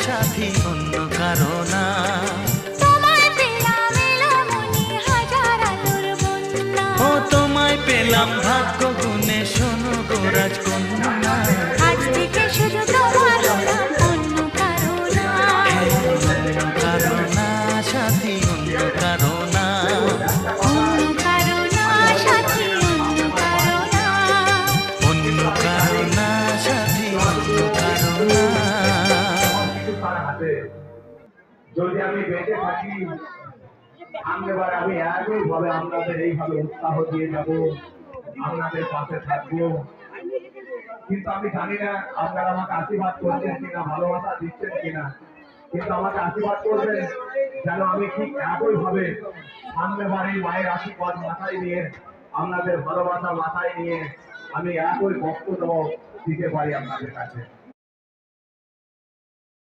সাথী অন্য কারো না। ও তোমায় পেলাম ভাগ্য গুণে, শোনো গো রাজকন্যা, আজ থেকে শুধু তোমার হলাম, অন্য কারো না। অন্য কারো না সাথী অন্য কারো না। অন্য কারো না সাথী, অন্য কারো না। অন্য কারো না সাথী অন্য কারো না। যদি আমি বেঁচে থাকি সামনেবার আমি একইভাবে আপনাদের এইভাবে উৎসাহ দিয়ে যাব, আপনাদের পাশে থাকবো। কিন্তু আমি জানি না আপনারা আমাকে আশীর্বাদ করছেন কিনা, ভালোবাসা দিচ্ছেন কিনা, কিন্তু আমাকে আশীর্বাদ করবেন যেন আমি ঠিক একইভাবে সামনেবার এই মায়ের আশীর্বাদ মাথায় নিয়ে, আপনাদের ভালোবাসা মাথায় নিয়ে আমি একই বক্তব্য দিতে পারি আপনাদের কাছে।